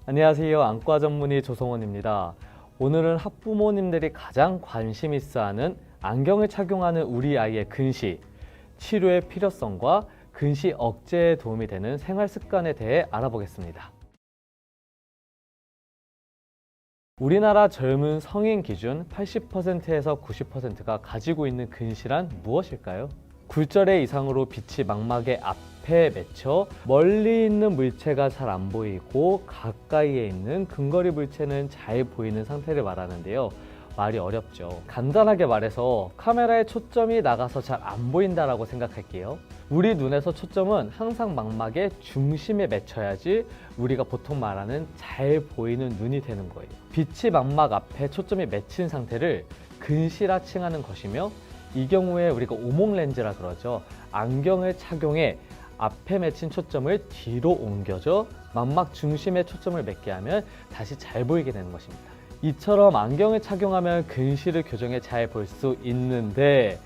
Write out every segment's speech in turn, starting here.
안녕하세요. 안과 전문의 조성원입니다. 오늘은 학부모님들이 가장 관심 있어 하는 안경을 착용하는 우리 아이의 근시, 치료의 필요성과 근시 억제에 도움이 되는 생활 습관에 대해 알아보겠습니다. 우리나라 젊은 성인 기준 80%에서 90%가 가지고 있는 근시란 무엇일까요? 굴절의 이상으로 빛이 망막의 앞에 맺혀 멀리 있는 물체가 잘 안 보이고 가까이에 있는 근거리 물체는 잘 보이는 상태를 말하는데요. 말이 어렵죠. 간단하게 말해서 카메라에 초점이 나가서 잘 안 보인다라고 생각할게요. 우리 눈에서 초점은 항상 망막의 중심에 맺혀야지 우리가 보통 말하는 잘 보이는 눈이 되는 거예요. 빛이 망막 앞에 초점이 맺힌 상태를 근시라 칭하는 것이며, 이 경우에 우리가 오목 렌즈라 그러죠. 안경을 착용해 앞에 맺힌 초점을 뒤로 옮겨줘 망막 중심에 초점을 맺게 하면 다시 잘 보이게 되는 것입니다. 이처럼 안경을 착용하면 근시를 교정해 잘 볼 수 있는데,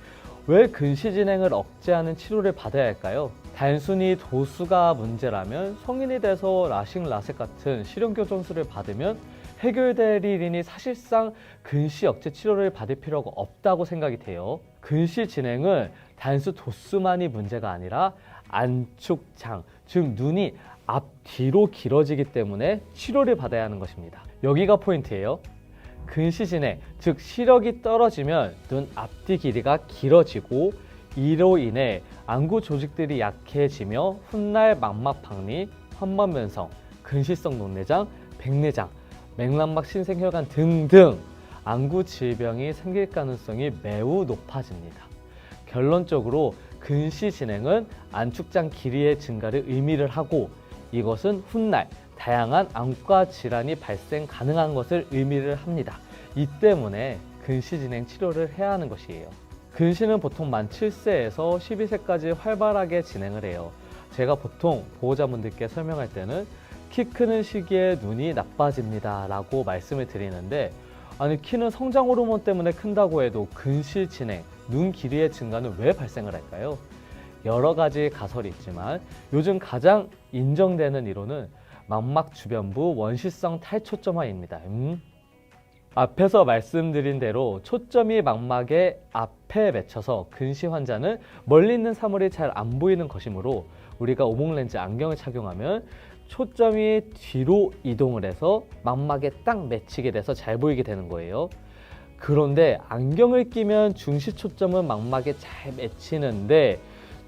왜 근시 진행을 억제하는 치료를 받아야 할까요? 단순히 도수가 문제라면 성인이 돼서 라식, 라섹 같은 실용 교정술을 받으면 해결될 일이니 사실상 근시 억제 치료를 받을 필요가 없다고 생각이 돼요. 근시 진행은 단수 도수만이 문제가 아니라 안축장, 즉 눈이 앞뒤로 길어지기 때문에 치료를 받아야 하는 것입니다. 여기가 포인트예요. 근시 진행, 즉 시력이 떨어지면 눈 앞뒤 길이가 길어지고, 이로 인해 안구 조직들이 약해지며 훗날 망막 박리, 환막면성, 근시성 녹내장, 백내장, 맥란막 신생혈관 등등 안구 질병이 생길 가능성이 매우 높아집니다. 결론적으로 근시 진행은 안축장 길이의 증가를 의미를 하고, 이것은 훗날 다양한 안과 질환이 발생 가능한 것을 의미를 합니다. 이 때문에 근시 진행 치료를 해야 하는 것이에요. 근시는 보통 만 7세에서 12세까지 활발하게 진행을 해요. 제가 보통 보호자분들께 설명할 때는 키 크는 시기에 눈이 나빠집니다 라고 말씀을 드리는데, 아니 키는 성장 호르몬 때문에 큰다고 해도 근시 진행, 눈 길이의 증가는 왜 발생을 할까요? 여러 가지 가설이 있지만 요즘 가장 인정되는 이론은 망막 주변부 원시성 탈초점화입니다. 앞에서 말씀드린 대로 초점이 망막의 앞에 맺혀서 근시 환자는 멀리 있는 사물이 잘 안 보이는 것이므로, 우리가 오목렌즈 안경을 착용하면 초점이 뒤로 이동을 해서 망막에 딱 맺히게 돼서 잘 보이게 되는 거예요. 그런데 안경을 끼면 중시 초점은 망막에 잘 맺히는데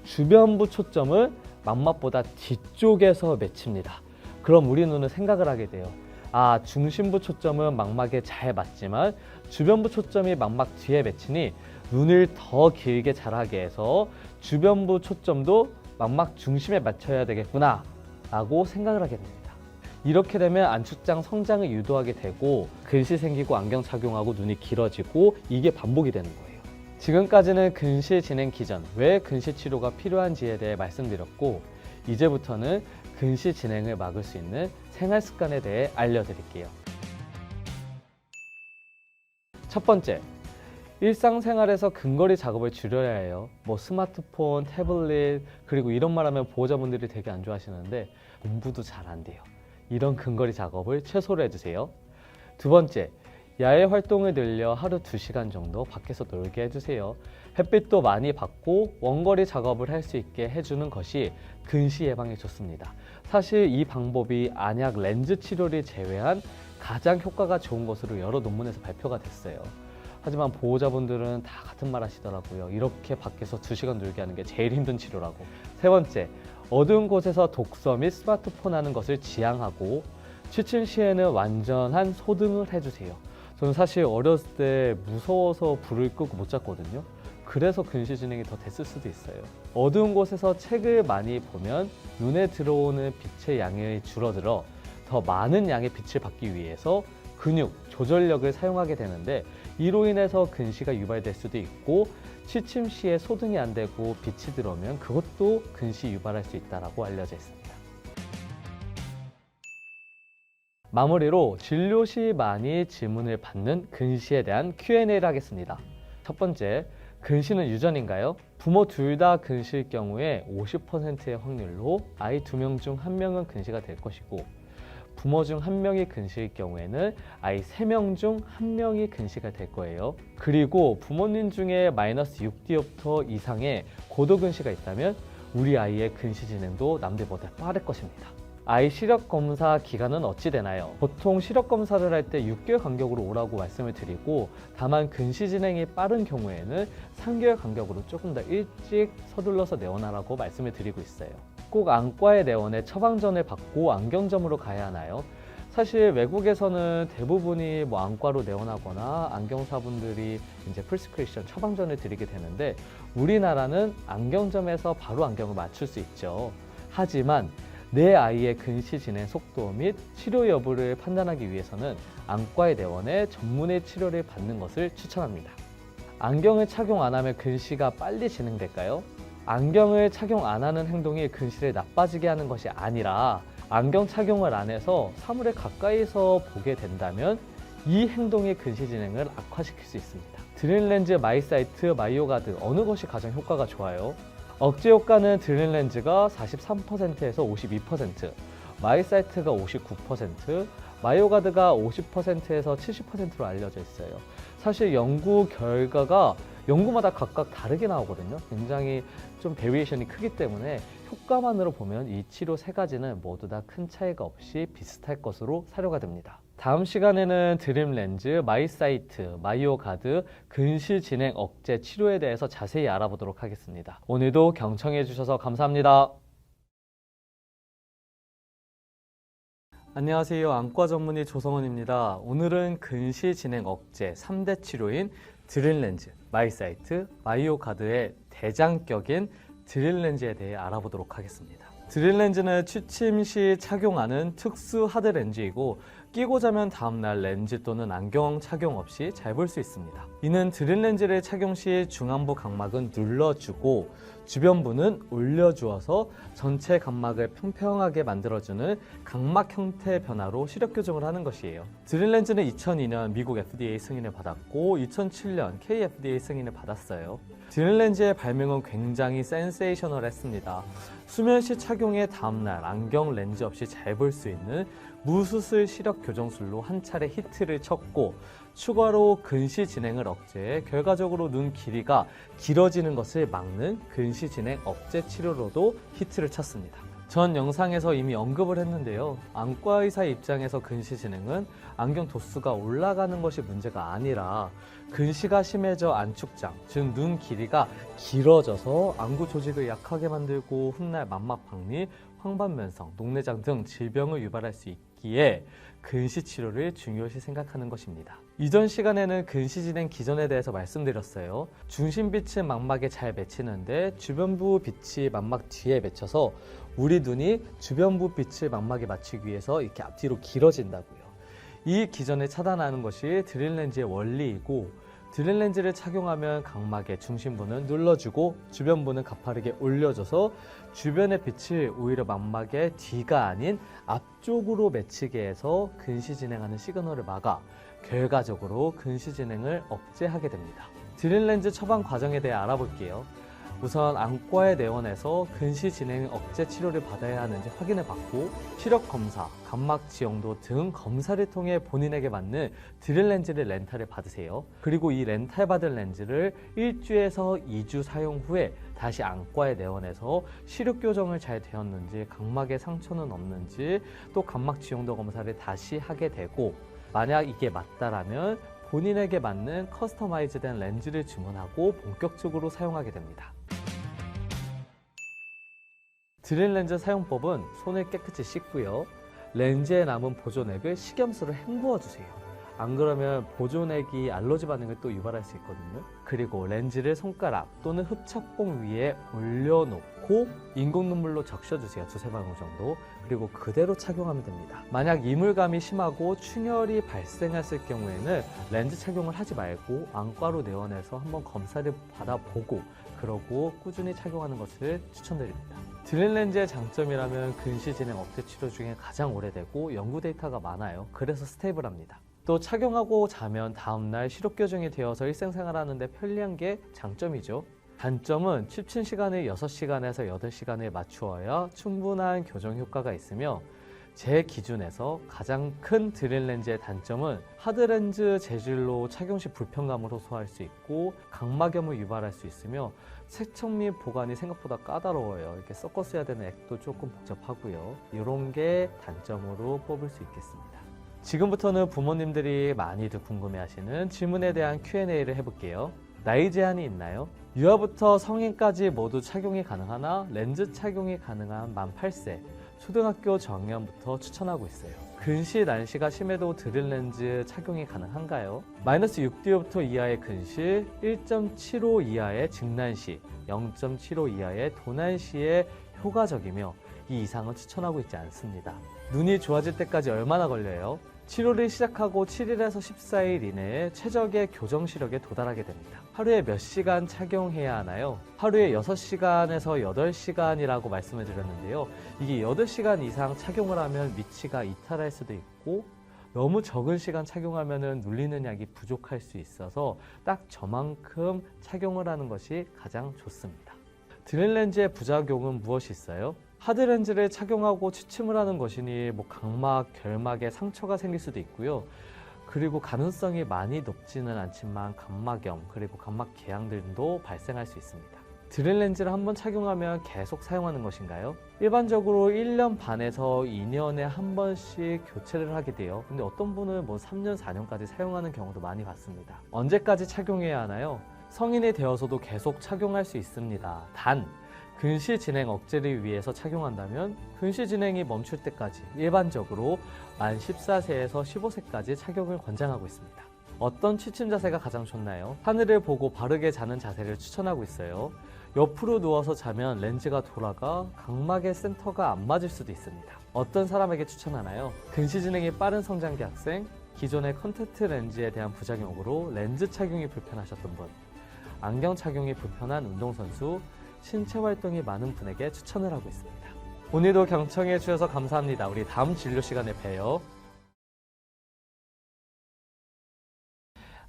주변부 초점은 망막보다 뒤쪽에서 맺힙니다. 그럼 우리 눈은 생각을 하게 돼요. 중심부 초점은 망막에 잘 맞지만 주변부 초점이 망막 뒤에 맺히니 눈을 더 길게 자라게 해서 주변부 초점도 망막 중심에 맞춰야 되겠구나 라고 생각을 하게 됩니다. 이렇게 되면 안축장 성장을 유도하게 되고 근시 생기고 안경 착용하고 눈이 길어지고, 이게 반복이 되는 거예요. 지금까지는 근시 진행 기전, 왜 근시 치료가 필요한지에 대해 말씀드렸고, 이제부터는 근시 진행을 막을 수 있는 생활 습관에 대해 알려드릴게요. 첫 번째, 일상생활에서 근거리 작업을 줄여야 해요. 스마트폰, 태블릿, 그리고 이런 말하면 보호자분들이 되게 안 좋아하시는데 공부도 잘 안 돼요. 이런 근거리 작업을 최소로 해주세요. 두 번째, 야외 활동을 늘려 하루 2시간 정도 밖에서 놀게 해주세요. 햇빛도 많이 받고 원거리 작업을 할 수 있게 해주는 것이 근시 예방에 좋습니다. 사실 이 방법이 안약 렌즈 치료를 제외한 가장 효과가 좋은 것으로 여러 논문에서 발표가 됐어요. 하지만 보호자분들은 다 같은 말 하시더라고요. 이렇게 밖에서 2시간 놀게 하는 게 제일 힘든 치료라고. 세 번째, 어두운 곳에서 독서 및 스마트폰 하는 것을 지양하고, 취침 시에는 완전한 소등을 해주세요. 저는 사실 어렸을 때 무서워서 불을 끄고 못 잤거든요. 그래서 근시 진행이 더 됐을 수도 있어요. 어두운 곳에서 책을 많이 보면 눈에 들어오는 빛의 양이 줄어들어 더 많은 양의 빛을 받기 위해서 근육, 조절력을 사용하게 되는데, 이로 인해서 근시가 유발될 수도 있고, 취침 시에 소등이 안 되고 빛이 들어오면 그것도 근시 유발할 수 있다고 알려져 있습니다. 마무리로 진료 시 많이 질문을 받는 근시에 대한 Q&A를 하겠습니다. 첫 번째, 근시는 유전인가요? 부모 둘 다 근시일 경우에 50%의 확률로 아이 2명 중 1명은 근시가 될 것이고, 부모 중 1명이 근시일 경우에는 아이 3명 중 1명이 근시가 될 거예요. 그리고 부모님 중에 마이너스 6디옵터 이상의 고도 근시가 있다면 우리 아이의 근시 진행도 남들보다 빠를 것입니다. 아이 시력 검사 기간은 어찌 되나요? 보통 시력 검사를 할 때 6개월 간격으로 오라고 말씀을 드리고, 다만 근시 진행이 빠른 경우에는 3개월 간격으로 조금 더 일찍 서둘러서 내원하라고 말씀을 드리고 있어요. 꼭 안과의 내원에 처방전을 받고 안경점으로 가야 하나요? 사실 외국에서는 대부분이 안과로 내원하거나 안경사분들이 이제 프리스크립션 처방전을 드리게 되는데, 우리나라는 안경점에서 바로 안경을 맞출 수 있죠. 하지만 내 아이의 근시 진행 속도 및 치료 여부를 판단하기 위해서는 안과의 내원에 전문의 치료를 받는 것을 추천합니다. 안경을 착용 안 하면 근시가 빨리 진행될까요? 안경을 착용 안 하는 행동이 근시를 나빠지게 하는 것이 아니라, 안경 착용을 안 해서 사물을 가까이서 보게 된다면 이 행동의 근시 진행을 악화시킬 수 있습니다. 드림렌즈, 마이사이트, 마이오가드 어느 것이 가장 효과가 좋아요? 억제 효과는 드림렌즈가 43%에서 52%, 마이사이트가 59%, 마이오가드가 50%에서 70%로 알려져 있어요. 사실 연구 결과가 연구마다 각각 다르게 나오거든요. 굉장히 좀 베리에이션이 크기 때문에 효과만으로 보면 이 치료 3가지는 모두 다 큰 차이가 없이 비슷할 것으로 사료가 됩니다. 다음 시간에는 드림렌즈, 마이사이트, 마이오가드, 근시 진행 억제 치료에 대해서 자세히 알아보도록 하겠습니다. 오늘도 경청해 주셔서 감사합니다. 안녕하세요. 안과 전문의 조성원입니다. 오늘은 근시 진행 억제 3대 치료인 드림렌즈, 마이사이트, 마이오가드의 대장격인 드림렌즈에 대해 알아보도록 하겠습니다. 드림렌즈는 취침 시 착용하는 특수 하드 렌즈이고, 끼고 자면 다음날 렌즈 또는 안경 착용 없이 잘 볼 수 있습니다. 이는 드림렌즈를 착용 시 중안부 각막은 눌러주고 주변부는 올려주어서 전체 각막을 평평하게 만들어주는 각막 형태 변화로 시력 교정을 하는 것이에요. 드림렌즈는 2002년 미국 FDA 승인을 받았고 2007년 KFDA 승인을 받았어요. 드림렌즈의 발명은 굉장히 센세이셔널했습니다. 수면 시 착용의 다음날 안경 렌즈 없이 잘 볼 수 있는 무수술 시력 교정술로 한 차례 히트를 쳤고, 추가로 근시 진행을 억제해 결과적으로 눈 길이가 길어지는 것을 막는 근시 진행 억제 치료로도 히트를 쳤습니다. 전 영상에서 이미 언급을 했는데요. 안과 의사의 입장에서 근시 진행은 안경 도수가 올라가는 것이 문제가 아니라 근시가 심해져 안축장, 즉 눈 길이가 길어져서 안구 조직을 약하게 만들고 훗날 망막 박리, 황반면성, 녹내장 등 질병을 유발할 수 있기에 근시 치료를 중요시 생각하는 것입니다. 이전 시간에는 근시 진행 기전에 대해서 말씀드렸어요. 중심 빛은 망막에 잘 맺히는데 주변부 빛이 망막 뒤에 맺혀서 우리 눈이 주변부 빛을 망막에 맞추기 위해서 이렇게 앞뒤로 길어진다고요. 이 기전을 차단하는 것이 드림렌즈의 원리이고, 드림렌즈를 착용하면 각막의 중심부는 눌러주고 주변부는 가파르게 올려줘서 주변의 빛을 오히려 망막의 뒤가 아닌 앞쪽으로 맺히게 해서 근시 진행하는 시그널을 막아 결과적으로 근시 진행을 억제하게 됩니다. 드림렌즈 처방 과정에 대해 알아볼게요. 우선 안과의 내원에서 근시 진행 억제 치료를 받아야 하는지 확인을 받고, 시력 검사, 각막 지형도 등 검사를 통해 본인에게 맞는 드림렌즈를 렌탈을 받으세요. 그리고 이 렌탈 받은 렌즈를 1주에서 2주 사용 후에 다시 안과의 내원에서 시력 교정을 잘 되었는지, 각막에 상처는 없는지, 또 각막 지형도 검사를 다시 하게 되고, 만약 이게 맞다라면 본인에게 맞는 커스터마이즈된 렌즈를 주문하고 본격적으로 사용하게 됩니다. 드림렌즈 사용법은 손을 깨끗이 씻고요. 렌즈에 남은 보존액을 식염수로 헹구어주세요. 안 그러면 보존액이 알러지 반응을 또 유발할 수 있거든요. 그리고 렌즈를 손가락 또는 흡착봉 위에 올려놓고 인공 눈물로 적셔주세요. 2-3방울 정도. 그리고 그대로 착용하면 됩니다. 만약 이물감이 심하고 충혈이 발생했을 경우에는 렌즈 착용을 하지 말고 안과로 내원해서 한번 검사를 받아보고 그러고 꾸준히 착용하는 것을 추천드립니다. 드림렌즈의 장점이라면 근시 진행 억제 치료 중에 가장 오래되고 연구 데이터가 많아요. 그래서 스테이블합니다. 또 착용하고 자면 다음날 시력 교정이 되어서 일상생활 하는데 편리한 게 장점이죠. 단점은 취침 시간을 6시간에서 8시간에 맞추어야 충분한 교정 효과가 있으며, 제 기준에서 가장 큰 드릴 렌즈의 단점은 하드렌즈 재질로 착용 시 불편감을 호소할 수 있고 각막염을 유발할 수 있으며 세척 및 보관이 생각보다 까다로워요. 이렇게 섞어 써야 되는 액도 조금 복잡하고요. 이런 게 단점으로 뽑을 수 있겠습니다. 지금부터는 부모님들이 많이들 궁금해하시는 질문에 대한 Q&A를 해볼게요. 나이 제한이 있나요? 유아부터 성인까지 모두 착용이 가능하나 렌즈 착용이 가능한 만 8세 초등학교 저학년부터 추천하고 있어요. 근시, 난시가 심해도 드릴 렌즈 착용이 가능한가요? 마이너스 6디오부터 이하의 근시, 1.75 이하의 증난시, 0.75 이하의 도난시에 효과적이며 이 이상은 추천하고 있지 않습니다. 눈이 좋아질 때까지 얼마나 걸려요? 치료를 시작하고 7일에서 14일 이내에 최적의 교정 시력에 도달하게 됩니다. 하루에 몇 시간 착용해야 하나요? 하루에 6시간에서 8시간이라고 말씀을 드렸는데요. 이게 8시간 이상 착용을 하면 미치가 이탈할 수도 있고 너무 적은 시간 착용하면 눌리는 약이 부족할 수 있어서 딱 저만큼 착용을 하는 것이 가장 좋습니다. 드릴 렌즈의 부작용은 무엇이 있어요? 하드렌즈를 착용하고 취침을 하는 것이니 각막, 결막에 상처가 생길 수도 있고요. 그리고 가능성이 많이 높지는 않지만 각막염, 그리고 각막 개양 등도 발생할 수 있습니다. 드릴 렌즈를 한번 착용하면 계속 사용하는 것인가요? 일반적으로 1년 반에서 2년에 한 번씩 교체를 하게 돼요. 근데 어떤 분은 3년, 4년까지 사용하는 경우도 많이 봤습니다. 언제까지 착용해야 하나요? 성인이 되어서도 계속 착용할 수 있습니다. 단, 근시 진행 억제를 위해서 착용한다면 근시 진행이 멈출 때까지 일반적으로 만 14세에서 15세까지 착용을 권장하고 있습니다. 어떤 취침 자세가 가장 좋나요? 하늘을 보고 바르게 자는 자세를 추천하고 있어요. 옆으로 누워서 자면 렌즈가 돌아가 각막의 센터가 안 맞을 수도 있습니다. 어떤 사람에게 추천하나요? 근시 진행이 빠른 성장기 학생, 기존의 컨택트 렌즈에 대한 부작용으로 렌즈 착용이 불편하셨던 분, 안경 착용이 불편한 운동선수, 신체 활동이 많은 분에게 추천을 하고 있습니다. 오늘도 경청해 주셔서 감사합니다. 우리 다음 진료 시간에 봬요.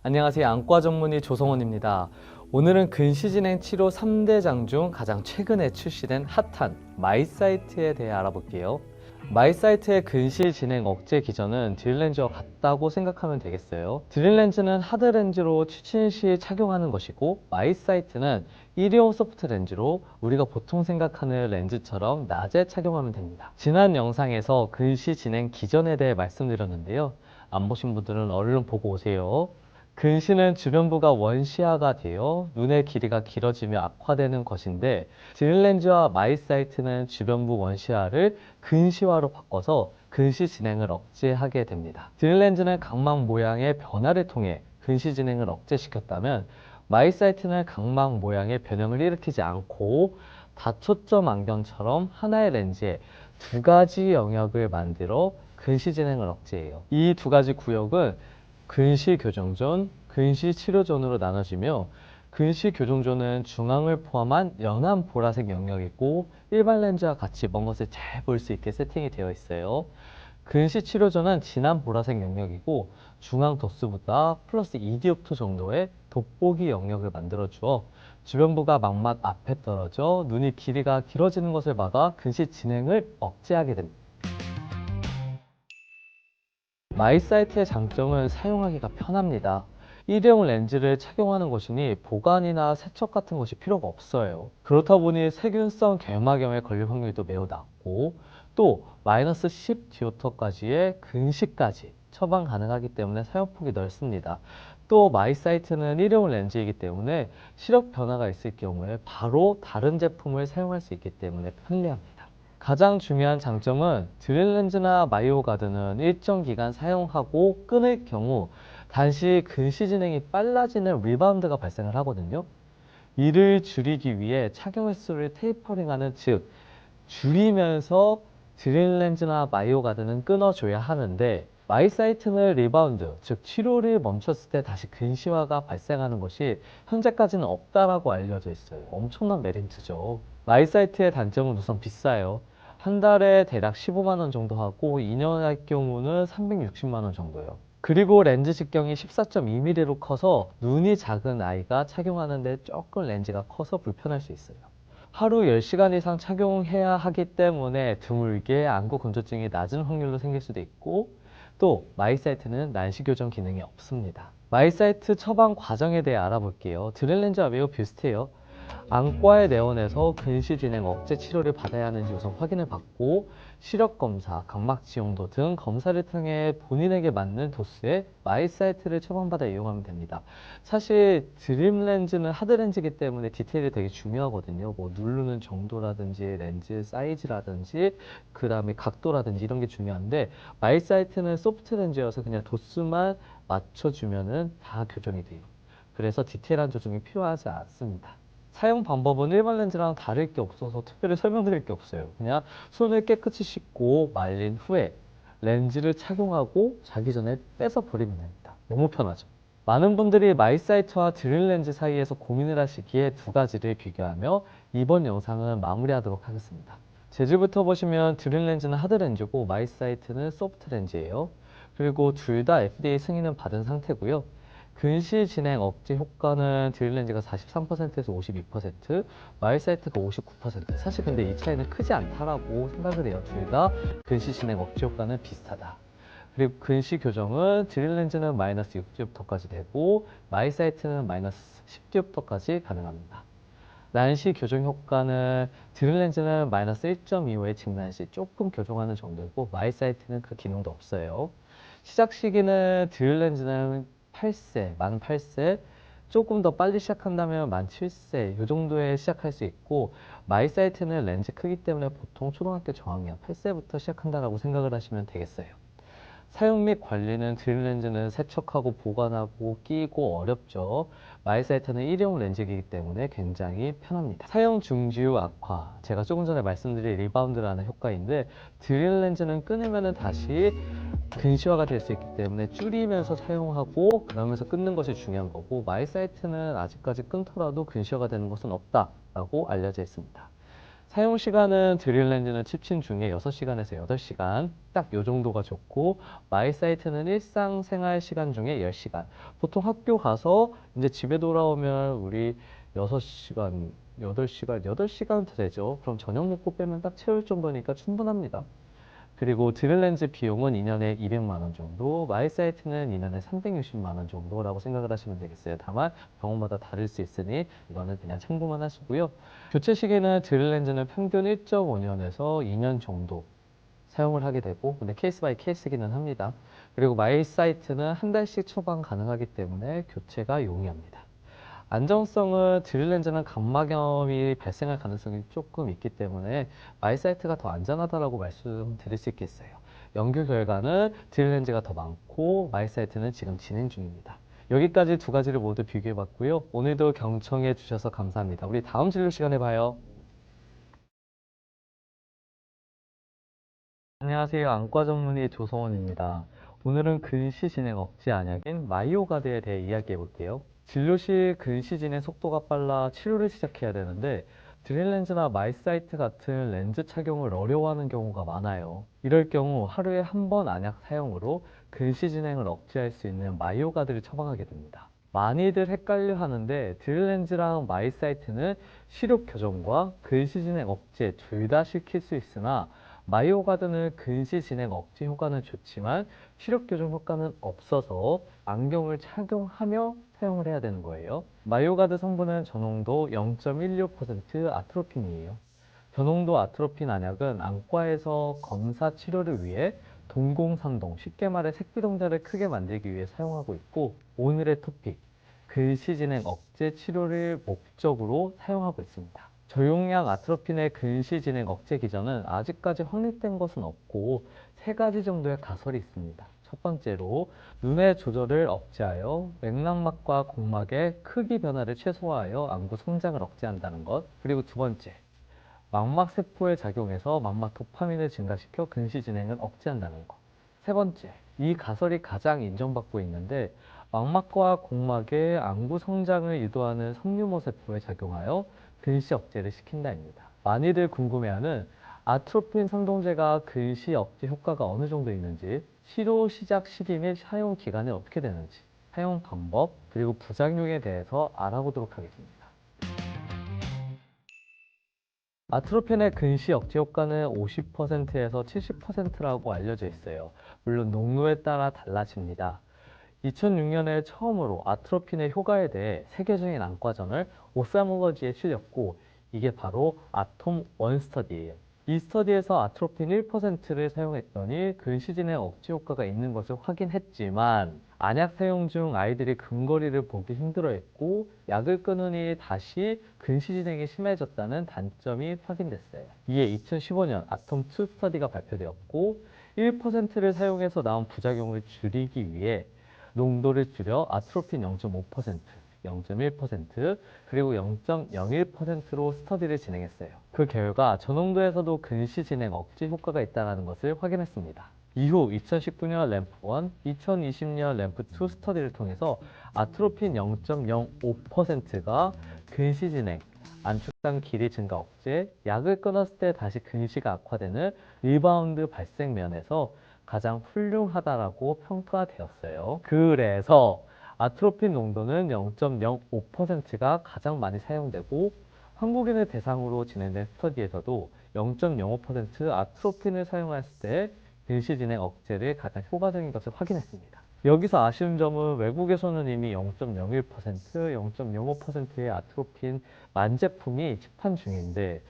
안녕하세요. 안과 전문의 조성원입니다. 오늘은 근시진행 치료 3대장 중 가장 최근에 출시된 핫한 마이사이트에 대해 알아볼게요. 마이사이트의 근시 진행 억제 기전은 드릴렌즈와 같다고 생각하면 되겠어요. 드릴렌즈는 하드렌즈로 취침 시 착용하는 것이고 마이사이트는 일회용 소프트 렌즈로 우리가 보통 생각하는 렌즈처럼 낮에 착용하면 됩니다. 지난 영상에서 근시 진행 기전에 대해 말씀드렸는데요. 안 보신 분들은 얼른 보고 오세요. 근시는 주변부가 원시화가 되어 눈의 길이가 길어지며 악화되는 것인데 드릴렌즈와 마이사이트는 주변부 원시화를 근시화로 바꿔서 근시 진행을 억제하게 됩니다. 드릴렌즈는 각막 모양의 변화를 통해 근시 진행을 억제시켰다면 마이사이트는 각막 모양의 변형을 일으키지 않고 다초점 안경처럼 하나의 렌즈에 두 가지 영역을 만들어 근시 진행을 억제해요. 이 두 가지 구역은 근시 교정존, 근시 치료존으로 나눠지며 근시 교정존은 중앙을 포함한 연한 보라색 영역이고 일반 렌즈와 같이 먼 것을 잘 볼 수 있게 세팅이 되어 있어요. 근시 치료존은 진한 보라색 영역이고 중앙 도수보다 플러스 2디옵트 정도의 돋보기 영역을 만들어 주어 주변부가 망막 앞에 떨어져 눈이 길이가 길어지는 것을 막아 근시 진행을 억제하게 됩니다. 마이사이트의 장점은 사용하기가 편합니다. 일회용 렌즈를 착용하는 것이니 보관이나 세척 같은 것이 필요가 없어요. 그렇다 보니 세균성 결막염에 걸릴 확률도 매우 낮고 또 마이너스 10디오터까지의 근시까지 처방 가능하기 때문에 사용폭이 넓습니다. 또 마이사이트는 일회용 렌즈이기 때문에 시력 변화가 있을 경우에 바로 다른 제품을 사용할 수 있기 때문에 편리합니다. 가장 중요한 장점은 드릴 렌즈나 마이오가드는 일정 기간 사용하고 끊을 경우 단시 근시 진행이 빨라지는 리바운드가 발생을 하거든요. 이를 줄이기 위해 착용 횟수를 테이퍼링하는 즉 줄이면서 드릴 렌즈나 마이오가드는 끊어줘야 하는데 마이사이트는 리바운드 즉 치료를 멈췄을 때 다시 근시화가 발생하는 것이 현재까지는 없다라고 알려져 있어요. 엄청난 메리트죠. 마이사이트의 단점은 우선 비싸요. 한 달에 대략 15만 원 정도 하고 2년 할 경우는 360만 원 정도예요. 그리고 렌즈 직경이 14.2mm로 커서 눈이 작은 아이가 착용하는데 조금 렌즈가 커서 불편할 수 있어요. 하루 10시간 이상 착용해야 하기 때문에 드물게 안구 건조증이 낮은 확률로 생길 수도 있고, 또 마이사이트는 난시 교정 기능이 없습니다. 마이사이트 처방 과정에 대해 알아볼게요. 드릴렌즈와 매우 비슷해요. 안과에 내원해서 근시 진행 억제 치료를 받아야 하는지 우선 확인을 받고, 시력 검사, 각막 지용도 등 검사를 통해 본인에게 맞는 도수의 마이사이트를 처방받아 이용하면 됩니다. 사실 드림 렌즈는 하드 렌즈이기 때문에 디테일이 되게 중요하거든요. 뭐 누르는 정도라든지 렌즈 사이즈라든지 그 다음에 각도라든지 이런 게 중요한데, 마이사이트는 소프트 렌즈여서 그냥 도수만 맞춰주면은 다 교정이 돼요. 그래서 디테일한 조정이 필요하지 않습니다. 사용 방법은 일반 렌즈랑 다를 게 없어서 특별히 설명드릴 게 없어요. 그냥 손을 깨끗이 씻고 말린 후에 렌즈를 착용하고 자기 전에 빼서 버리면 됩니다. 너무 편하죠. 많은 분들이 마이사이트와 드릴 렌즈 사이에서 고민을 하시기에 두 가지를 비교하며 이번 영상은 마무리하도록 하겠습니다. 재질부터 보시면 드릴 렌즈는 하드 렌즈고 마이사이트는 소프트 렌즈예요. 그리고 둘 다 FDA 승인은 받은 상태고요. 근시 진행 억제 효과는 드릴 렌즈가 43%에서 52%, 마이사이트가 59%. 사실 근데 이 차이는 크지 않다라고 생각을 해요. 둘 다 근시 진행 억제 효과는 비슷하다. 그리고 근시 교정은 드릴 렌즈는 마이너스 6디옵터까지 되고 마이사이트는 마이너스 10디옵터까지 가능합니다. 난시 교정 효과는 드릴 렌즈는 마이너스 1.25의 직난시 조금 교정하는 정도이고 마이사이트는 그 기능도 없어요. 시작 시기는 드릴 렌즈는 8세, 만 8세, 조금 더 빨리 시작한다면 만 7세 이 정도에 시작할 수 있고, 마이사이트는 렌즈 크기 때문에 보통 초등학교 저학년 8세부터 시작한다라고 생각을 하시면 되겠어요. 사용 및 관리는 드릴 렌즈는 세척하고 보관하고 끼고 어렵죠. 마이사이트는 일회용 렌즈이기 때문에 굉장히 편합니다. 사용 중지 후 악화, 제가 조금 전에 말씀드린 리바운드라는 효과인데, 드릴 렌즈는 끊으면 다시 근시화가 될 수 있기 때문에 줄이면서 사용하고 그러면서 끊는 것이 중요한 거고, 마이사이트는 아직까지 끊더라도 근시화가 되는 것은 없다라고 알려져 있습니다. 사용 시간은 드릴 렌즈는 칩친 중에 6시간에서 8시간, 딱 요 정도가 좋고, 마이사이트는 일상생활 시간 중에 10시간. 보통 학교 가서 이제 집에 돌아오면 우리 6시간, 8시간, 8시간 되죠. 그럼 저녁 먹고 빼면 딱 채울 정도니까 충분합니다. 그리고 드릴 렌즈 비용은 2년에 200만 원 정도, 마이사이트는 2년에 360만 원 정도라고 생각을 하시면 되겠어요. 다만 병원마다 다를 수 있으니 이거는 그냥 참고만 하시고요. 교체 시기는 드릴 렌즈는 평균 1.5년에서 2년 정도 사용을 하게 되고, 근데 케이스 바이 케이스기는 합니다. 그리고 마이사이트는 한 달씩 처방 가능하기 때문에 교체가 용이합니다. 안정성은 드릴 렌즈는 각막염이 발생할 가능성이 조금 있기 때문에 마이사이트가 더 안전하다고 말씀드릴 수 있겠어요. 연구 결과는 드릴 렌즈가 더 많고 마이사이트는 지금 진행 중입니다. 여기까지 두 가지를 모두 비교해 봤고요. 오늘도 경청해 주셔서 감사합니다. 우리 다음 진료 시간에 봐요. 안녕하세요. 안과 전문의 조성원입니다. 오늘은 근시 진행 억제 안약인 마이오가드에 대해 이야기해 볼게요. 진료 시 근시 진행 속도가 빨라 치료를 시작해야 되는데, 드릴 렌즈나 마이사이트 같은 렌즈 착용을 어려워하는 경우가 많아요. 이럴 경우 하루에 한 번 안약 사용으로 근시 진행을 억제할 수 있는 마이오가드를 처방하게 됩니다. 많이들 헷갈려 하는데, 드릴 렌즈랑 마이사이트는 시력 교정과 근시 진행 억제 둘 다 시킬 수 있으나, 마이오가드는 근시 진행 억제 효과는 좋지만 시력 교정 효과는 없어서 안경을 착용하며 사용을 해야 되는 거예요. 마이오가드 성분은 저농도 0.16% 아트로핀이에요. 저농도 아트로핀 안약은 안과에서 검사 치료를 위해 동공산동, 쉽게 말해 색비동자를 크게 만들기 위해 사용하고 있고, 오늘의 토픽, 근시 진행 억제 치료를 목적으로 사용하고 있습니다. 저용량 아트로핀의 근시 진행 억제 기전은 아직까지 확립된 것은 없고, 세 가지 정도의 가설이 있습니다. 첫 번째로 눈의 조절을 억제하여 맥락막과 공막의 크기 변화를 최소화하여 안구 성장을 억제한다는 것. 그리고 두 번째, 망막세포에 작용해서 망막 도파민을 증가시켜 근시 진행을 억제한다는 것. 세 번째, 이 가설이 가장 인정받고 있는데, 망막과 공막의 안구 성장을 유도하는 섬유모 세포에 작용하여 근시 억제를 시킨다입니다. 많이들 궁금해하는 아트로핀 선동제가 근시 억제 효과가 어느 정도 있는지, 치료 시작 시기 및 사용 기간이 어떻게 되는지, 사용 방법, 그리고 부작용에 대해서 알아보도록 하겠습니다. 아트로핀의 근시 억제 효과는 50%에서 70%라고 알려져 있어요. 물론 농도에 따라 달라집니다. 2006년에 처음으로 아트로핀의 효과에 대해 세계적인 안과저널 옵사몰러지에 실렸고, 이게 바로 아톰 원 스터디예요. 이 스터디에서 아트로핀 1%를 사용했더니 근시진행 억제 효과가 있는 것을 확인했지만, 안약 사용 중 아이들이 근거리를 보기 힘들어했고 약을 끊으니 다시 근시진행이 심해졌다는 단점이 확인됐어요. 이에 2015년 아톰2 스터디가 발표되었고, 1%를 사용해서 나온 부작용을 줄이기 위해 농도를 줄여 아트로핀 0.5%, 0.1%, 그리고 0.01%로 스터디를 진행했어요. 그 결과 저농도에서도 근시 진행 억제 효과가 있다는 것을 확인했습니다. 이후 2019년 램프1, 2020년 램프2 스터디를 통해서 아트로핀 0.05%가 근시 진행, 안축단 길이 증가 억제, 약을 끊었을 때 다시 근시가 악화되는 리바운드 발생 면에서 가장 훌륭하다라고 평가되었어요. 그래서 아트로핀 농도는 0.05%가 가장 많이 사용되고, 한국인을 대상으로 진행된 스터디에서도 0.05% 아트로핀을 사용했을 때 근시 진행 억제를 가장 효과적인 것을 확인했습니다. 여기서 아쉬운 점은 외국에서는 이미 0.01%, 0.05%의 아트로핀 만 제품이 시판 중인데,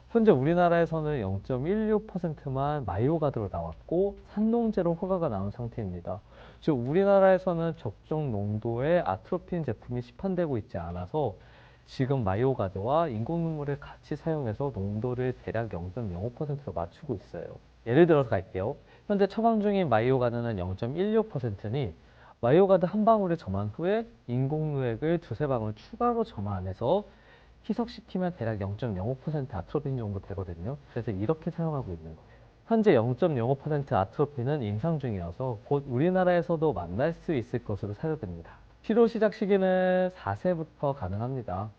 현재 우리나라에서는 0.16%만 마이오가드로 나왔고 산농제로 허가가 나온 상태입니다. 즉 우리나라에서는 적정 농도의 아트로핀 제품이 시판되고 있지 않아서 지금 마이오가드와 인공눈물을 같이 사용해서 농도를 대략 0.05%로 맞추고 있어요. 예를 들어서 갈게요. 현재 처방 중인 마이오가드는 0.16%니 마이오가드 한 방울을 점한 후에 인공누액을 두세 방울 추가로 점안해서 희석시키면 대략 0.05% 아트로핀 정도 되거든요. 그래서 이렇게 사용하고 있는 거예요. 현재 0.05% 아트로핀은 임상 중이어서 곧 우리나라에서도 만날 수 있을 것으로 사료됩니다. 치료 시작 시기는 4세부터 가능합니다.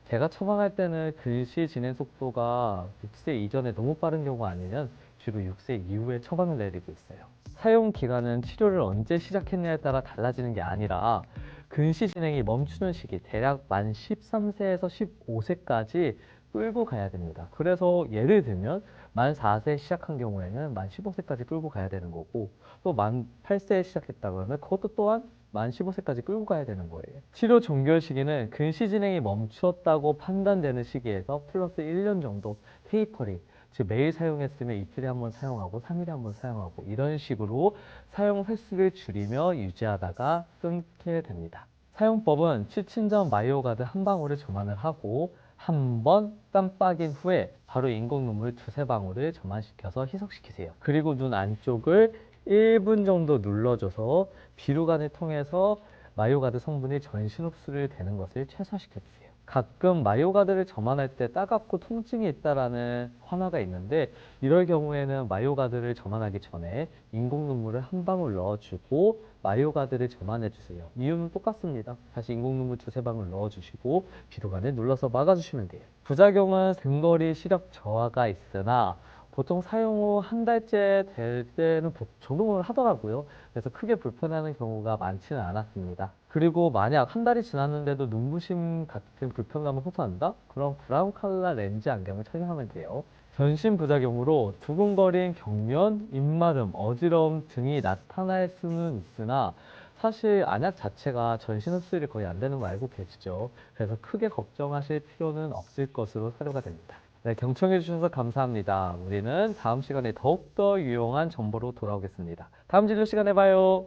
제가 처방할 때는 근시 진행 속도가 6세 이전에 너무 빠른 경우 아니면 주로 6세 이후에 처방을 내리고 있어요. 사용 기간은 치료를 언제 시작했냐에 따라 달라지는 게 아니라 근시 진행이 멈추는 시기, 대략 만 13세에서 15세까지 끌고 가야 됩니다. 그래서 예를 들면 만 4세 시작한 경우에는 만 15세까지 끌고 가야 되는 거고, 또 만 8세에 시작했다 그러면 그것도 또한 만 15세까지 끌고 가야 되는 거예요. 치료 종결 시기는 근시 진행이 멈추었다고 판단되는 시기에서 플러스 1년 정도 테이퍼링, 즉 매일 사용했으면 이틀에 한 번 사용하고 3일에 한 번 사용하고 이런 식으로 사용 횟수를 줄이며 유지하다가 끊게 됩니다. 사용법은 치친 전 마이오가드 한 방울을 점안을 하고 한 번 깜빡인 후에 바로 인공눈물 두세 방울을 점안시켜서 희석시키세요. 그리고 눈 안쪽을 1분 정도 눌러줘서 비루관을 통해서 마이오가드 성분이 전신 흡수를 되는 것을 최소화시켜주세요. 가끔 마이오가드를 점안할 때 따갑고 통증이 있다라는 환화가 있는데, 이럴 경우에는 마이오가드를 점안하기 전에 인공눈물을 한 방울 넣어주고 마이오가드를 점안해주세요. 이유는 똑같습니다. 다시 인공눈물 두세 방울 넣어주시고 비루관을 눌러서 막아주시면 돼요. 부작용은 근거리 시력 저하가 있으나 보통 사용 후 한 달째 될 때는 적응을 하더라고요. 그래서 크게 불편하는 경우가 많지는 않았습니다. 그리고 만약 한 달이 지났는데도 눈부심 같은 불편감을 호소한다? 그럼 브라운 컬러 렌즈 안경을 착용하면 돼요. 전신 부작용으로 두근거림, 경련, 입마름, 어지러움 등이 나타날 수는 있으나 사실 안약 자체가 전신 흡수율이 거의 안 되는 거 알고 계시죠? 그래서 크게 걱정하실 필요는 없을 것으로 사료가 됩니다. 네, 경청해 주셔서 감사합니다. 우리는 다음 시간에 더욱더 유용한 정보로 돌아오겠습니다. 다음 진료 시간에 봐요.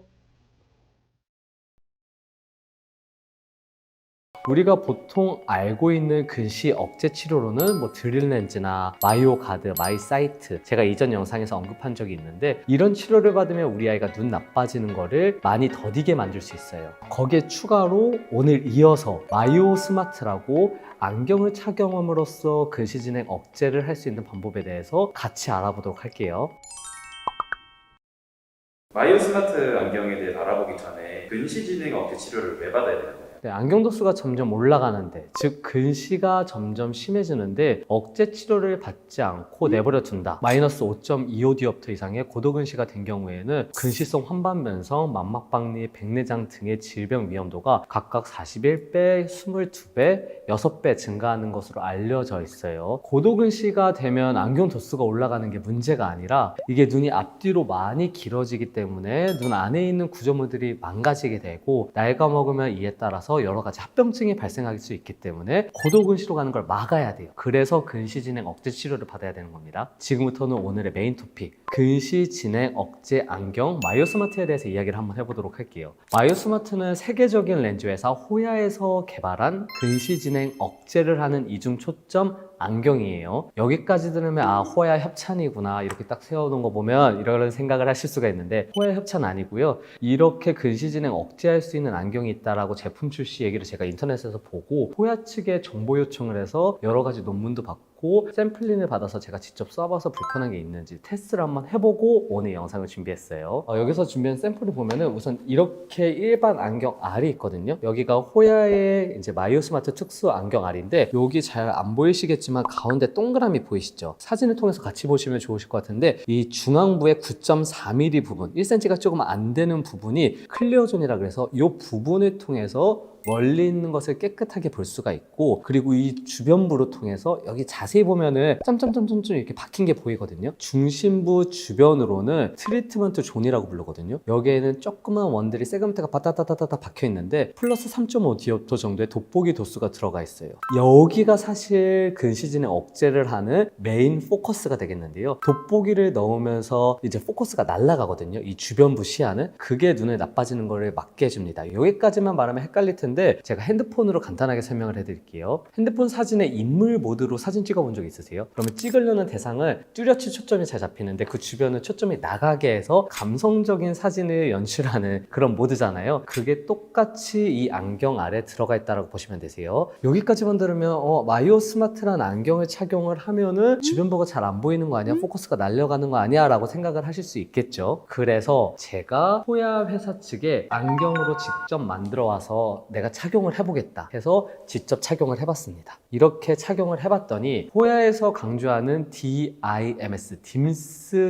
우리가 보통 알고 있는 근시 억제 치료로는 뭐 드릴 렌즈나 마이오가드, 마이사이트, 제가 이전 영상에서 언급한 적이 있는데, 이런 치료를 받으면 우리 아이가 눈 나빠지는 거를 많이 더디게 만들 수 있어요. 거기에 추가로 오늘 이어서 마이오 스마트라고 안경을 착용함으로써 근시 진행 억제를 할 수 있는 방법에 대해서 같이 알아보도록 할게요. 마이오 스마트 안경에 대해 알아보기 전에 근시 진행 억제 치료를 왜 받아야 되는 거예요? 안경 도수가 점점 올라가는데, 즉 근시가 점점 심해지는데 억제 치료를 받지 않고 내버려 둔다. 마이너스 5.25디옵터 이상의 고도근시가 된 경우에는 근시성 환반변성, 망막박리, 백내장 등의 질병 위험도가 각각 41배, 22배, 6배 증가하는 것으로 알려져 있어요. 고도근시가 되면 안경 도수가 올라가는 게 문제가 아니라 이게 눈이 앞뒤로 많이 길어지기 때문에 눈 안에 있는 구조물들이 망가지게 되고 나이가 먹으면 이에 따라서 여러 가지 합병증이 발생할 수 있기 때문에 고도근시로 가는 걸 막아야 돼요. 그래서 근시 진행 억제 치료를 받아야 되는 겁니다. 지금부터는 오늘의 메인 토픽, 근시 진행 억제 안경 마이오스마트에 대해서 이야기를 한번 해보도록 할게요. 마이오스마트는 세계적인 렌즈 회사 호야에서 개발한 근시 진행 억제를 하는 이중 초점 안경이에요. 여기까지 들으면 아, 호야 협찬이구나 이렇게 딱 세워놓은 거 보면 이런 생각을 하실 수가 있는데, 호야 협찬 아니고요. 이렇게 근시 진행 억제할 수 있는 안경이 있다라고 제품 출시 얘기를 제가 인터넷에서 보고 호야 측에 정보 요청을 해서 여러 가지 논문도 받고 샘플링을 받아서 제가 직접 써봐서 불편한 게 있는지 테스트를 한번 해보고 오늘 영상을 준비했어요. 여기서 준비한 샘플을 보면은 우선 이렇게 일반 안경 알이 있거든요. 여기가 호야의 이제 마이오스마트 특수 안경 알인데, 여기 잘 안 보이시겠지만 가운데 동그라미 보이시죠? 사진을 통해서 같이 보시면 좋으실 것 같은데, 이 중앙부의 9.4mm 부분, 1cm가 조금 안 되는 부분이 클리어존이라 그래서 이 부분을 통해서 멀리 있는 것을 깨끗하게 볼 수가 있고, 그리고 이 주변부를 통해서 여기 자세히 보면은 점점점점점 이렇게 박힌 게 보이거든요. 중심부 주변으로는 트리트먼트 존이라고 부르거든요. 여기에는 조그만 원들이 세그먼트가 바다다다다 박혀 있는데 플러스 3.5디옵터 정도의 돋보기 도수가 들어가 있어요. 여기가 사실 근시 진행 억제를 하는 메인 포커스가 되겠는데요. 돋보기를 넣으면서 이제 포커스가 날아가거든요. 이 주변부 시야는. 그게 눈에 나빠지는 거를 막게 해줍니다. 여기까지만 말하면 헷갈릴 텐데 제가 핸드폰으로 간단하게 설명을 해드릴게요. 핸드폰 사진에 인물 모드로 사진 찍어본 적 있으세요? 그러면 찍으려는 대상을 뚜렷이 초점이 잘 잡히는데 그 주변은 초점이 나가게 해서 감성적인 사진을 연출하는 그런 모드잖아요. 그게 똑같이 이 안경 아래 들어가 있다고 보시면 되세요. 여기까지만 들으면 마이오스마트라는 안경을 착용을 하면은 주변부가 잘 안 보이는 거 아니야? 포커스가 날려가는 거 아니야? 라고 생각을 하실 수 있겠죠. 그래서 제가 호야 회사 측에 안경으로 직접 만들어 와서 내가 착용을 해보겠다 해서 직접 착용을 해봤습니다. 이렇게 착용을 해봤더니 호야에서 강조하는 DIMS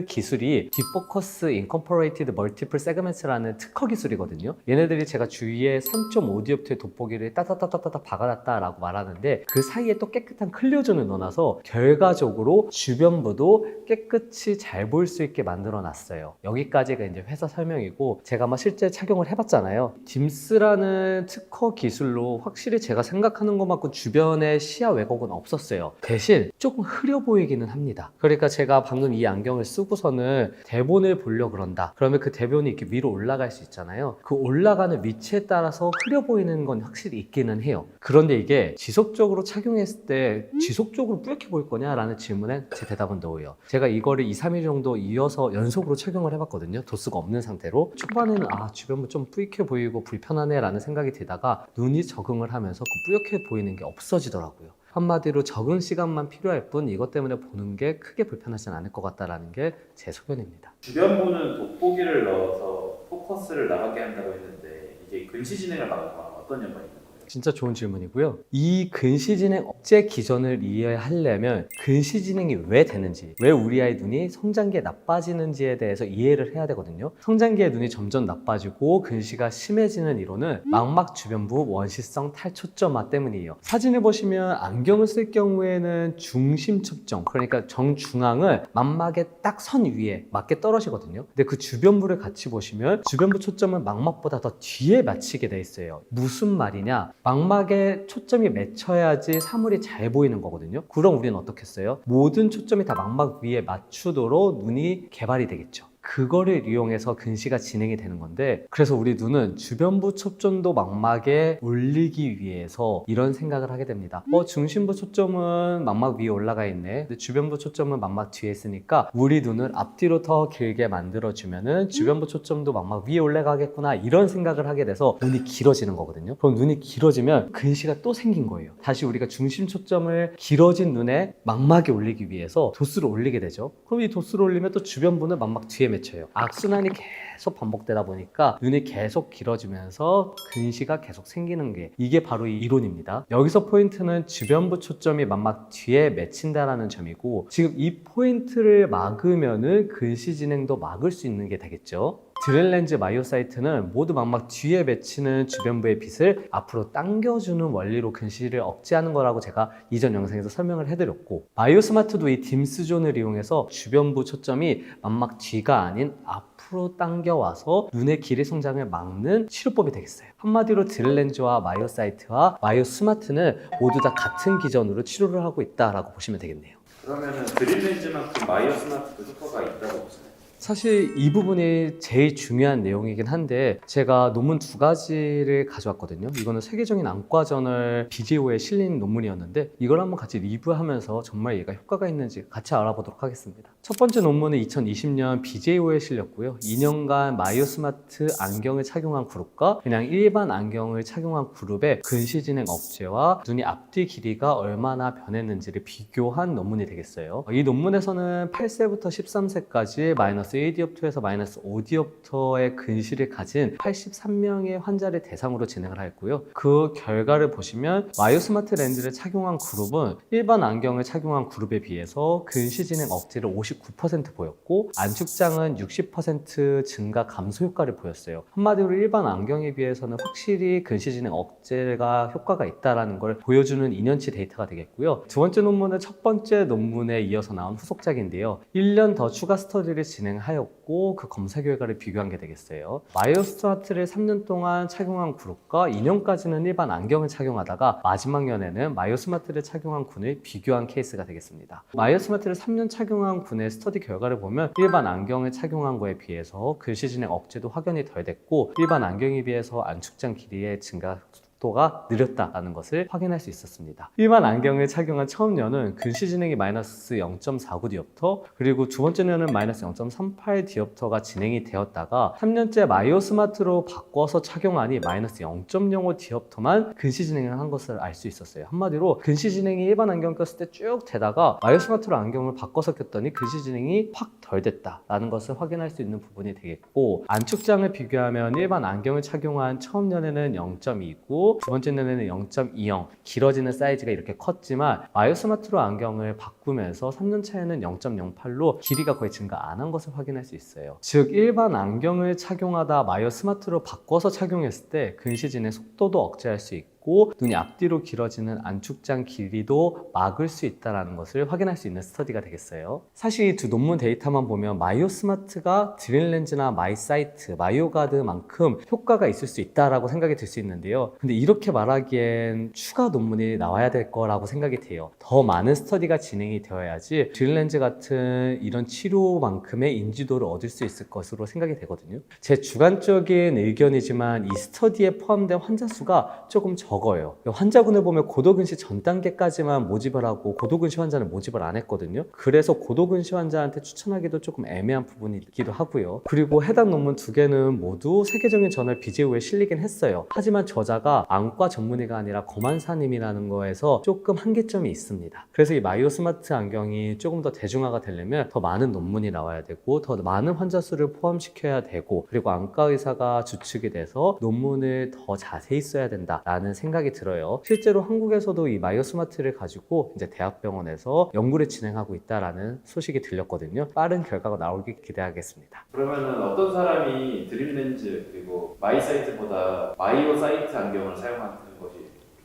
기술이 디포커스 인컴포레이티드 멀티플 세그먼트라는 특허 기술이거든요. 얘네들이 제가 주위에 3.5디옵터의 돋보기를 따다다다다 박아놨다라고 말하는데, 그 사이에 또 깨끗한 클리어존을 넣어놔서 결과적으로 주변부도 깨끗이 잘 보일 수 있게 만들어놨어요. 여기까지가 이제 회사 설명이고, 제가 실제 착용을 해봤잖아요. 딤스라는 특허 기술로 확실히 제가 생각하는 것만큼 주변에 시야 왜곡은 없었어요. 대신 조금 흐려 보이기는 합니다. 그러니까 제가 방금 이 안경을 쓰고서는 대본을 보려고 그런다. 그러면 그 대본이 이렇게 위로 올라갈 수 있잖아요. 그 올라가는 위치에 따라서 흐려 보이는 건 확실히 있기는 해요. 그런데 이게 지속적으로 착용했을 때 지속적으로 뿌옇게 보일 거냐라는 질문에 제 대답은 노예요. 제가 이거를 2, 3일 정도 이어서 연속으로 착용을 해봤거든요. 도수가 없는 상태로. 초반에는 주변부 좀 뿌옇게 보이고 불편하네 라는 생각이 들다가 눈이 적응을 하면서 그 뿌옇게 보이는 게 없어지더라고요. 한마디로 적응 시간만 필요할 뿐 이것 때문에 보는 게 크게 불편하진 않을 것 같다라는 게 제 소견입니다. 주변부는 돋보기를 넣어서 포커스를 나가게 한다고 했는데, 이게 근시 진행을 막는 거랑 어떤 연관이 있는 거예요? 진짜 좋은 질문이고요. 이 근시 진행 억제 기전을 이해하려면 근시 진행이 왜 되는지, 왜 우리 아이 눈이 성장기에 나빠지는지에 대해서 이해를 해야 되거든요. 성장기에 눈이 점점 나빠지고 근시가 심해지는 이유는 망막 주변부 원시성 탈초점화 때문이에요. 사진을 보시면 안경을 쓸 경우에는 중심 초점, 그러니까 정중앙을 망막의 딱 선 위에 맞게 떨어지거든요. 근데 그 주변부를 같이 보시면 주변부 초점은 망막보다 더 뒤에 맞추게 돼 있어요. 무슨 말이냐? 망막에 초점이 맺혀야지 사물이 잘 보이는 거거든요. 그럼 우리는 어떻게 했어요? 모든 초점이 다 망막 위에 맞추도록 눈이 개발이 되겠죠. 그거를 이용해서 근시가 진행이 되는 건데, 그래서 우리 눈은 주변부 초점도 망막에 올리기 위해서 이런 생각을 하게 됩니다. 중심부 초점은 망막 위에 올라가 있네. 근데 주변부 초점은 망막 뒤에 있으니까 우리 눈을 앞뒤로 더 길게 만들어주면은 주변부 초점도 망막 위에 올라가겠구나, 이런 생각을 하게 돼서 눈이 길어지는 거거든요. 그럼 눈이 길어지면 근시가 또 생긴 거예요. 다시 우리가 중심 초점을 길어진 눈에 망막에 올리기 위해서 도수를 올리게 되죠. 그럼 이 도수를 올리면 또 주변부는 망막 뒤에 맺혀요. 악순환이 계속 반복되다 보니까 눈이 계속 길어지면서 근시가 계속 생기는 게 이게 바로 이 이론입니다. 여기서 포인트는 주변부 초점이 망막 뒤에 맺힌다라는 점이고 지금 이 포인트를 막으면은 근시 진행도 막을 수 있는 게 되겠죠. 드릴렌즈 마이오사이트는 모두 망막 뒤에 맺히는 주변부의 빛을 앞으로 당겨주는 원리로 근시를 억제하는 거라고 제가 이전 영상에서 설명을 해드렸고 마이오스마트도 이 딤스존을 이용해서 주변부 초점이 망막 뒤가 아닌 앞으로 당겨와서 눈의 길이 성장을 막는 치료법이 되겠어요. 한마디로 드릴렌즈와 마이오사이트와 마이오스마트는 모두 다 같은 기전으로 치료를 하고 있다라고 보시면 되겠네요. 그러면은 드림렌즈만큼 마이오스마트도 효과가 있다고 보시나요? 사실 이 부분이 제일 중요한 내용이긴 한데 제가 논문 두 가지를 가져왔거든요. 이거는 세계적인 안과저널 BJO에 실린 논문이었는데 이걸 한번 같이 리뷰하면서 정말 얘가 효과가 있는지 같이 알아보도록 하겠습니다. 첫 번째 논문은 2020년 BJO에 실렸고요. 2년간 마이오스마트 안경을 착용한 그룹과 그냥 일반 안경을 착용한 그룹의 근시 진행 억제와 눈이 앞뒤 길이가 얼마나 변했는지를 비교한 논문이 되겠어요. 이 논문에서는 8세부터 13세까지 마이너스 1디옵터에서 마이너스 5디옵터의 근시를 가진 83명의 환자를 대상으로 진행을 했고요. 그 결과를 보시면 마이오스마트 렌즈를 착용한 그룹은 일반 안경을 착용한 그룹에 비해서 근시 진행 억제를 59% 보였고 안축장은 60% 증가 감소 효과를 보였어요. 한마디로 일반 안경에 비해서는 확실히 근시 진행 억제가 효과가 있다는 걸 보여주는 2년치 데이터가 되겠고요. 두 번째 논문은 첫 번째 논문에 이어서 나온 후속작인데요. 1년 더 추가 스터디를 진행하였고 그 검사 결과를 비교한 게 되겠어요. 마이오스마트를 3년 동안 착용한 그룹과 2년까지는 일반 안경을 착용하다가 마지막 년에는 마이오스마트를 착용한 군을 비교한 케이스가 되겠습니다. 마이오스마트를 3년 착용한 군의 스터디 결과를 보면 일반 안경을 착용한 거에 비해서 근시 진행 억제도 확연히 덜 됐고 일반 안경에 비해서 안축장 길이의 증가 속도가 느렸다는 것을 확인할 수 있었습니다. 일반 안경을 착용한 처음 년은 근시 진행이 마이너스 0.49디옵터 그리고 두 번째 년은 마이너스 0.38디옵터가 진행이 되었다가 3년째 마이오스마트로 바꿔서 착용하니 마이너스 0.05디옵터만 근시 진행을 한 것을 알 수 있었어요. 한마디로 근시 진행이 일반 안경 꼈을 때 쭉 되다가 마이오스마트로 안경을 바꿔서 꼈더니 근시 진행이 확 덜 됐다라는 것을 확인할 수 있는 부분이 되겠고 안축장을 비교하면 일반 안경을 착용한 처음 년에는 0.2고 두 번째 년에는 0.20 길어지는 사이즈가 이렇게 컸지만 마이오스마트로 안경을 바꾸면서 3년 차에는 0.08로 길이가 거의 증가 안 한 것을 확인할 수 있어요. 즉 일반 안경을 착용하다 마이오스마트로 바꿔서 착용했을 때 근시 진행 속도도 억제할 수 있고 눈이 앞뒤로 길어지는 안축장 길이도 막을 수 있다는 것을 확인할 수 있는 스터디가 되겠어요. 사실 이 두 논문 데이터만 보면 마이오스마트가 드릴렌즈나 마이사이트, 마이오가드만큼 효과가 있을 수 있다고 생각이 들 수 있는데요. 근데 이렇게 말하기엔 추가 논문이 나와야 될 거라고 생각이 돼요. 더 많은 스터디가 진행이 되어야지 드릴렌즈 같은 이런 치료만큼의 인지도를 얻을 수 있을 것으로 생각이 되거든요. 제 주관적인 의견이지만 이 스터디에 포함된 환자 수가 조금 적어요. 환자군을 보면 고도근시 전 단계까지만 모집을 하고 고도근시 환자는 모집을 안 했거든요. 그래서 고도근시 환자한테 추천하기도 조금 애매한 부분이 있기도 하고요. 그리고 해당 논문 두 개는 모두 세계적인 저널 BJO에 실리긴 했어요. 하지만 저자가 안과 전문의가 아니라 검안사님이라는 거에서 조금 한계점이 있습니다. 그래서 이 마이오스마트 안경이 조금 더 대중화가 되려면 더 많은 논문이 나와야 되고 더 많은 환자 수를 포함시켜야 되고 그리고 안과 의사가 주축이 돼서 논문을 더 자세히 써야 된다라는 생각이 들어요. 실제로 한국에서도 이 마이오스마트를 가지고 이제 대학병원에서 연구를 진행하고 있다라는 소식이 들렸거든요. 빠른 결과가 나오길 기대하겠습니다. 그러면은 어떤 사람이 드림렌즈 그리고 마이사이트보다 마이오사이트 안경을 사용하는 것이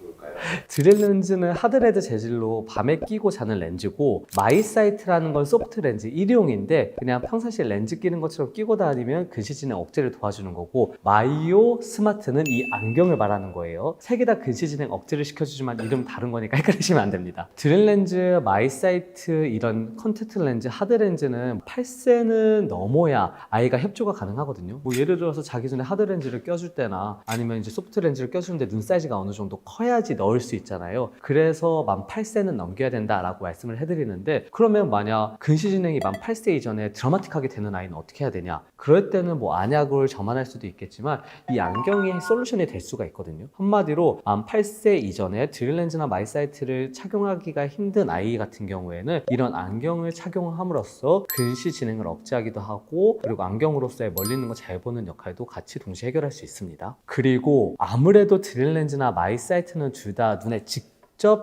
좋을까요? 드릴렌즈는 하드레드 재질로 밤에 끼고 자는 렌즈고 마이사이트라는 건 소프트 렌즈 일회용인데 그냥 평상시에 렌즈 끼는 것처럼 끼고 다니면 근시 진행 억제를 도와주는 거고 마이오 스마트는 이 안경을 말하는 거예요. 세 개 다 근시 진행 억제를 시켜주지만 이름 다른 거니까 헷갈리시면 안 됩니다. 드릴렌즈, 마이사이트 이런 컨택트 렌즈, 하드 렌즈는 8세는 넘어야 아이가 협조가 가능하거든요. 뭐 예를 들어서 자기 전에 하드 렌즈를 껴줄 때나 아니면 이제 소프트 렌즈를 껴주는데 눈 사이즈가 어느 정도 커야지 넣을 수 있잖아요. 그래서 만 8세는 넘겨야 된다라고 말씀을 해드리는데 그러면 만약 근시 진행이 만 8세 이전에 드라마틱하게 되는 아이는 어떻게 해야 되냐? 그럴 때는 뭐 안약을 점안할 수도 있겠지만 이 안경이 솔루션이 될 수가 있거든요. 한마디로 만 8세 이전에 드릴렌즈나 마이사이트를 착용하기가 힘든 아이 같은 경우에는 이런 안경을 착용함으로써 근시 진행을 억제하기도 하고, 그리고 안경으로서의 멀리 있는 거 잘 보는 역할도 같이 동시에 해결할 수 있습니다. 그리고 아무래도 드릴렌즈나 마이사이트는 둘 다 눈에 직접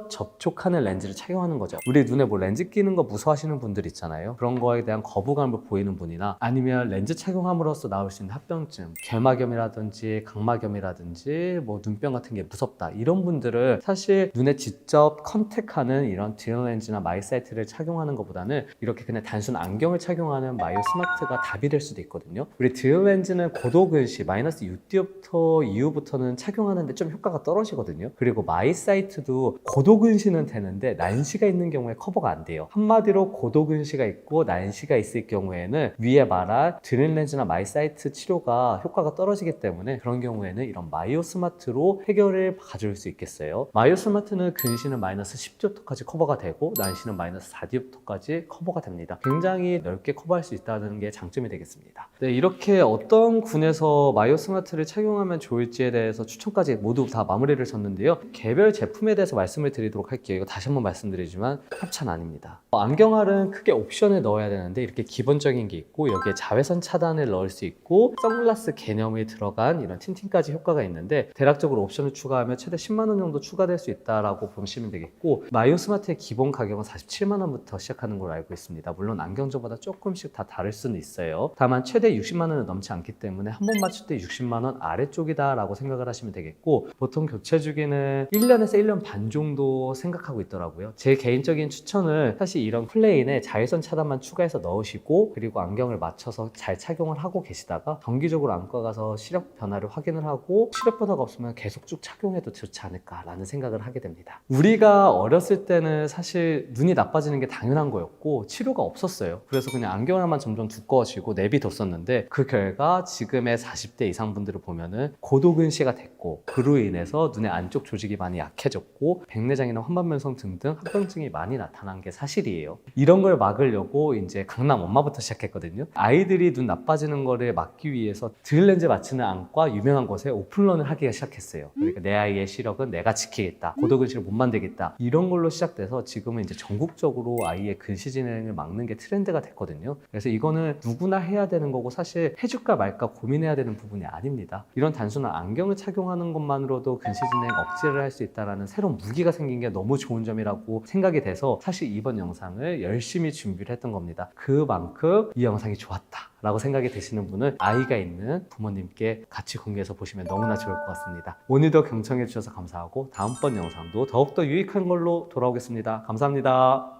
접촉하는 렌즈를 착용하는 거죠. 우리 눈에 뭐 렌즈 끼는 거 무서워하시는 분들 있잖아요. 그런 거에 대한 거부감을 보이는 분이나, 아니면 렌즈 착용함으로써 나올 수 있는 합병증, 결막염이라든지 각막염이라든지 뭐 눈병 같은 게 무섭다, 이런 분들은 사실 눈에 직접 컨택하는 이런 드릴렌즈나 마이사이트를 착용하는 것보다는 이렇게 그냥 단순 안경을 착용하는 마이오 스마트가 답이 될 수도 있거든요. 우리 드릴렌즈는 고도근시 마이너스 6디옵터 이후부터는 착용하는데 좀 효과가 떨어지거든요. 그리고 마이사이트도 고도근시는 되는데 난시가 있는 경우에 커버가 안 돼요. 한마디로 고도근시가 있고 난시가 있을 경우에는 위에 말한 드릴렌즈나 마이사이트 치료가 효과가 떨어지기 때문에 그런 경우에는 이런 마이오 스마트로 해결을 가져올 수 있겠어요. 마이오 스마트는 근시는 마이너스 10디옵터까지 커버가 되고 난시는 마이너스 4디옵터까지 커버가 됩니다. 굉장히 넓게 커버할 수 있다는 게 장점이 되겠습니다. 네, 이렇게 어떤 군에서 마이오 스마트를 착용하면 좋을지에 대해서 추천까지 모두 다 마무리를 졌는데요. 개별 제품에 대해서 말씀을 드리도록 할게요. 이거 다시 한번 말씀드리지만 협찬 아닙니다. 안경알은 크게 옵션을 넣어야 되는데 이렇게 기본적인 게 있고, 여기에 자외선 차단을 넣을 수 있고 선글라스 개념이 들어간 이런 틴팅까지 효과가 있는데, 대략적으로 옵션을 추가하면 최대 10만 원 정도 추가될 수 있다라고 보시면 되겠고, 마이오 스마트의 기본 가격은 47만 원부터 시작하는 걸로 알고 있습니다. 물론 안경점마다 조금씩 다 다를 수는 있어요. 다만 최대 60만 원은 넘지 않기 때문에 한 번 맞출 때 60만 원 아래쪽이다 라고 생각을 하시면 되겠고, 보통 교체 주기는 1년에서 1년 반 정도 생각하고 있더라고요. 제 개인적인 추천은 사실 이런 플레인에 자외선 차단만 추가해서 넣으시고, 그리고 안경을 맞춰서 잘 착용을 하고 계시다가 정기적으로 안과 가서 시력 변화를 확인을 하고, 시력 변화가 없으면 계속 쭉 착용해도 좋지 않을까라는 생각을 하게 됩니다. 우리가 어렸을 때는 사실 눈이 나빠지는 게 당연한 거였고 치료가 없었어요. 그래서 그냥 안경 하나만 점점 두꺼워지고 내비뒀었는데, 그 결과 지금의 40대 이상 분들을 보면은 고도근시가 됐고, 그로 인해서 눈의 안쪽 조직이 많이 약해졌고 백내장이나 환반면성 등등 합병증이 많이 나타난 게 사실이에요. 이런 걸 막으려고 이제 강남 엄마부터 시작했거든요. 아이들이 눈 나빠지는 거를 막기 위해서 드릴렌즈 맞추는 안과 유명한 곳에 오픈런을 하기가 시작했어요. 그러니까 내 아이의 시력은 내가 지키겠다, 고도근시를 못 만들겠다, 이런 걸로 시작돼서 지금은 이제 전국적으로 아이의 근시 진행을 막는 게 트렌드가 됐거든요. 그래서 이거는 누구나 해야 되는 거고 사실 해줄까 말까 고민해야 되는 부분이 아닙니다. 이런 단순한 안경을 착용하는 것만으로도 근시 진행 억제를 할 수 있다는 새로운 무기가 생긴 게 너무 좋은 점이라고 생각이 돼서 사실 이번 영상을 열심히 준비를 했던 겁니다. 그만큼 이 영상이 좋았다 라고 생각이 드시는 분은 아이가 있는 부모님께 같이 공유해서 보시면 너무나 좋을 것 같습니다. 오늘도 경청해 주셔서 감사하고 다음번 영상도 더욱더 유익한 걸로 돌아오겠습니다. 감사합니다.